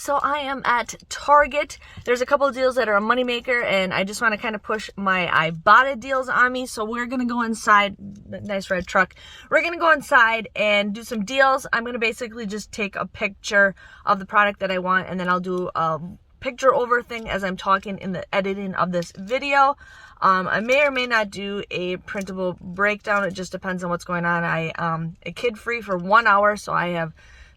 So I am at Target. There's a couple of deals that are a moneymaker, and I just want to kind of push my Ibotta deals on me. So we're going to go inside, nice red truck. We're going to go inside and do some deals. I'm going to basically just take a picture of the product that I want, and then I'll do a picture over thing as I'm talking in the editing of this video. I may or may not do a printable breakdown. It just depends on what's going on. I a kid free for 1 hour, so I have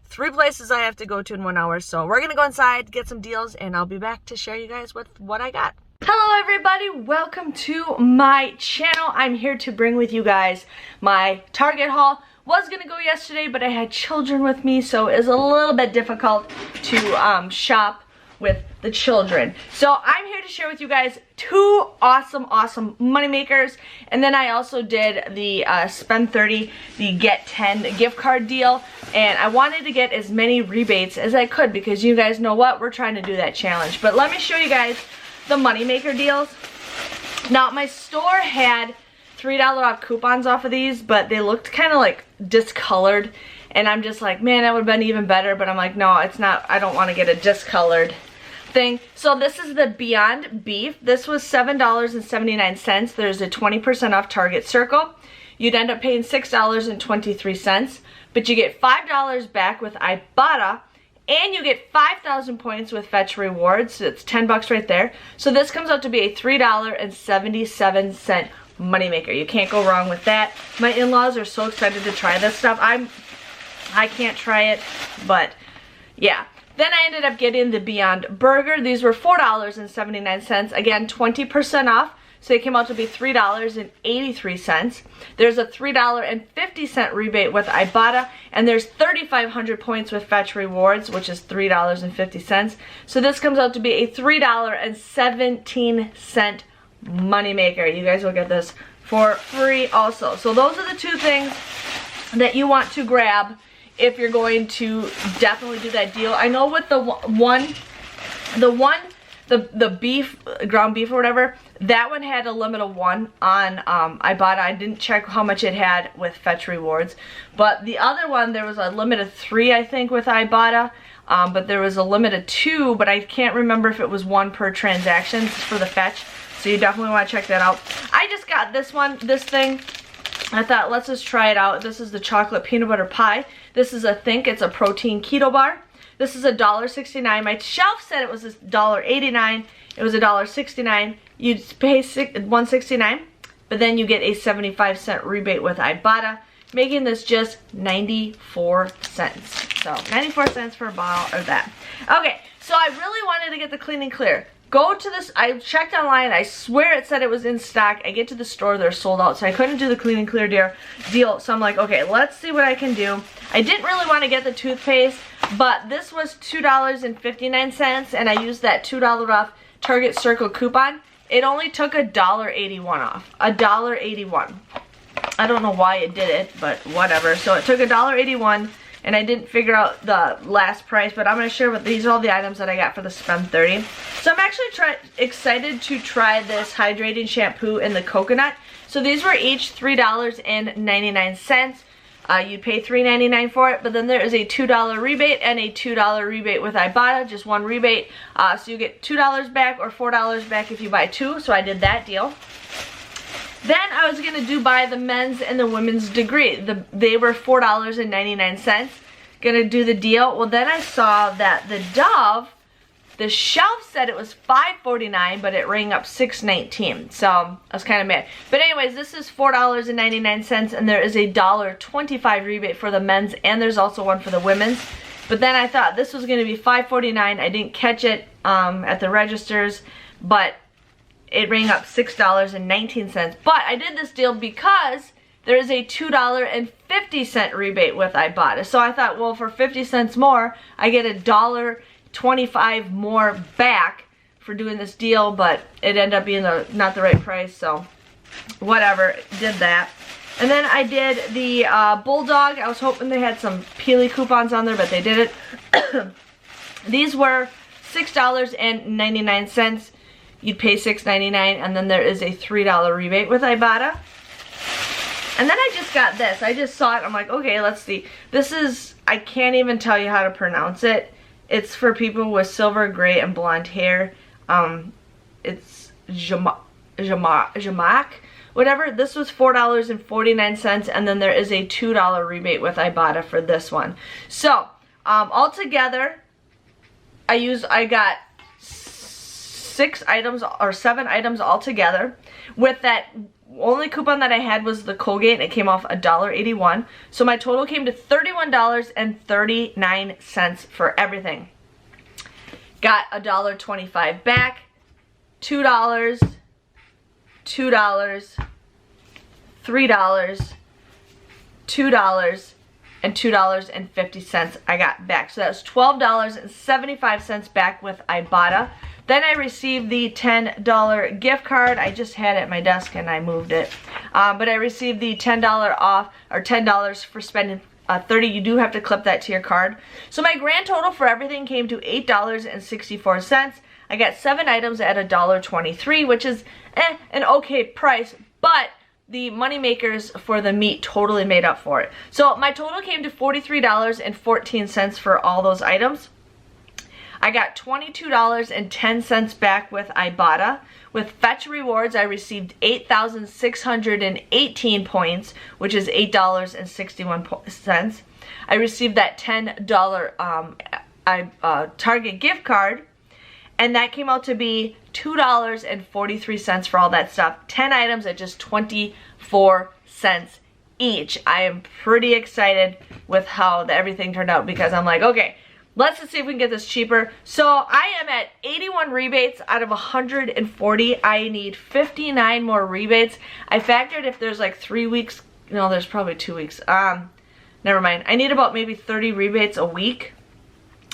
3 places I have to go to in 1 hour. So we're gonna go inside, get some deals, and I'll be back to share you guys with what I got. Hello everybody, welcome to my channel. I'm here to bring with you guys my Target haul. Was gonna go yesterday, but I had children with me, so it was a little bit difficult to shop with the children. So I'm here to share with you guys 2 awesome money makers, and then I also did the spend 30, the get 10 gift card deal, and I wanted to get as many rebates as I could because you guys know what, we're trying to do that challenge. But let me show you guys the money maker deals. Now my store had $3 off coupons off of these, but they looked kind of like discolored, and I'm just like, man, that would have been even better, but I'm like, no, it's not. I don't want to get a discolored thing. So this is the Beyond Beef. This was $7.79. There's a 20% off Target Circle. You'd end up paying $6.23, but you get $5 back with Ibotta, and you get 5,000 points with Fetch Rewards. So it's 10 bucks right there. So this comes out to be a $3.77 moneymaker. You can't go wrong with that. My in-laws are so excited to try this stuff. I can't try it, but yeah. Then I ended up getting the Beyond Burger. These were $4.79. Again, 20% off. So they came out to be $3.83. There's a $3.50 rebate with Ibotta, and there's 3,500 points with Fetch Rewards, which is $3.50. So this comes out to be a $3.17 moneymaker. You guys will get this for free also. So those are the 2 things that you want to grab if you're going to definitely do that deal. I know with the beef, ground beef or whatever, that one had a limit of 1 on Ibotta. I didn't check how much it had with Fetch Rewards, but the other one, there was a limit of 3, I think, with Ibotta, but there was a limit of 2, but I can't remember if it was 1 per transaction for the Fetch, so you definitely want to check that out. I just got this thing. I thought, let's just try it out. This is the chocolate peanut butter pie. This is it's a protein keto bar. This is $1.69. My shelf said it was $1.89. It was $1.69. You'd pay $1.69, but then you get a 75-cent rebate with Ibotta, making this just 94 cents. So 94 cents for a bottle of that. Okay, so I really wanted to get the Clean and Clear. Go to this, I checked online, I swear it said it was in stock. I get to the store, they're sold out, so I couldn't do the Clean and Clear deal. So I'm like, okay, let's see what I can do. I didn't really want to get the toothpaste, but this was $2.59, and I used that $2 off Target Circle coupon. It only took $1.81 off, $1.81. I don't know why it did it, but whatever. So it took $1.81, and I didn't figure out the last price, but I'm going to share with these all the items that I got for the spend 30. So I'm actually excited to try this hydrating shampoo in the coconut. So these were each $3.99. You'd pay $3.99 for it, but then there is a $2 rebate and a $2 rebate with Ibotta, just 1 rebate. So you get $2 back or $4 back if you buy 2, so I did that deal. Then I was going to buy the men's and the women's degree. They were $4.99. Gonna do the deal. Well, then I saw that the Dove, the shelf said it was $5.49, but it rang up $6.19. So I was kind of mad. But anyways, this is $4.99, and there is a $1.25 rebate for the men's, and there's also one for the women's. But then I thought this was going to be $5.49. I didn't catch it at the registers, but it rang up $6.19. But I did this deal because there is a $2.50 rebate with Ibotta. So I thought, well, for 50 cents more, I get $1.25 more back for doing this deal, but it ended up being not the right price, so whatever, did that. And then I did the Bulldog. I was hoping they had some Peely coupons on there, but they didn't. These were $6.99. You'd pay $6.99, and then there is a $3 rebate with Ibotta. And then I just got this. I just saw it. I'm like, okay, let's see. This is, I can't even tell you how to pronounce it. It's for people with silver, gray, and blonde hair. It's Jamak, whatever. This was $4.49, and then there is a $2 rebate with Ibotta for this one. So altogether, I got 6 items or 7 items altogether. With that, only coupon that I had was the Colgate, and it came off $1.81. So my total came to $31.39 for everything. Got $1.25 back, $2, $2, $3, $2, and $2.50 I got back. So that was $12.75 back with Ibotta. Then I received the $10 gift card. I just had it at my desk and I moved it. But I received the $10 off, or $10 for spending $30. You do have to clip that to your card. So my grand total for everything came to $8.64. I got 7 items at $1.23, which is an okay price, but the money makers for the meat totally made up for it. So my total came to $43.14 for all those items. I got $22.10 back with Ibotta. With Fetch Rewards, I received 8,618 points, which is $8.61. I received that $10 Target gift card, and that came out to be $2.43 for all that stuff. 10 items at just 24 cents each. I am pretty excited with how everything turned out, because I'm like, okay, let's just see if we can get this cheaper. So I am at 81 rebates out of 140. I need 59 more rebates. I factored if there's like 3 weeks, no, there's probably 2 weeks. Never mind. I need about maybe 30 rebates a week.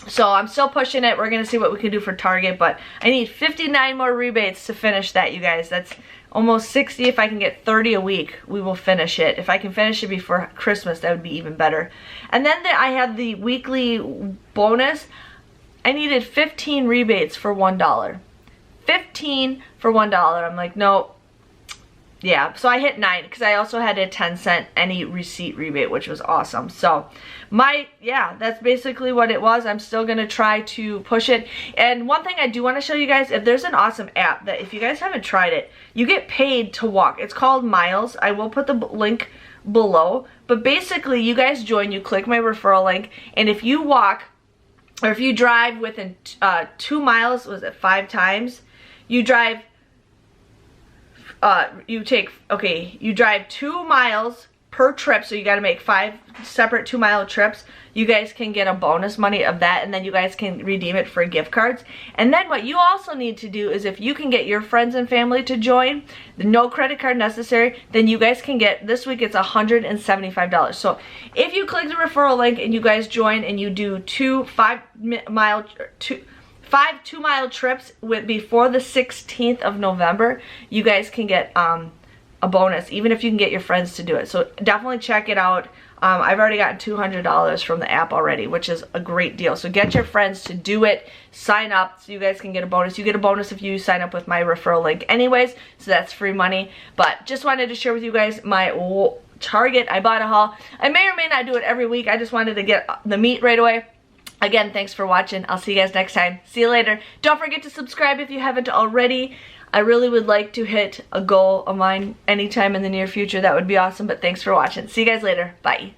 So I'm still pushing it. We're going to see what we can do for Target, but I need 59 more rebates to finish that, you guys. That's almost 60. If I can get 30 a week, we will finish it. If I can finish it before Christmas, that would be even better. And then I had the weekly bonus. I needed 15 rebates for $1. 15 for $1. I'm like, nope. Yeah, so I hit 9 because I also had a 10-cent any receipt rebate, which was awesome. So yeah, that's basically what it was. I'm still going to try to push it. And one thing I do want to show you guys, if there's an awesome app that if you guys haven't tried it, you get paid to walk. It's called Miles. I will put the link below. But basically, you guys join, you click my referral link, and if you walk, or if you drive within 2 miles, was it 5 times? You drive... you drive 2 miles per trip, so you got to make 5 separate 2-mile trips. You guys can get a bonus money of that, and then you guys can redeem it for gift cards. And then what you also need to do is, if you can get your friends and family to join, no credit card necessary, then you guys can get, this week it's $175. So if you click the referral link and you guys join and you do 5 2-mile trips before the 16th of November, you guys can get a bonus, even if you can get your friends to do it. So definitely check it out. I've already gotten $200 from the app already, which is a great deal. So get your friends to do it. Sign up so you guys can get a bonus. You get a bonus if you sign up with my referral link anyways, so that's free money. But just wanted to share with you guys my Target Ibotta haul. I may or may not do it every week. I just wanted to get the meat right away. Again, thanks for watching. I'll see you guys next time. See you later. Don't forget to subscribe if you haven't already. I really would like to hit a goal of mine anytime in the near future. That would be awesome, but thanks for watching. See you guys later. Bye.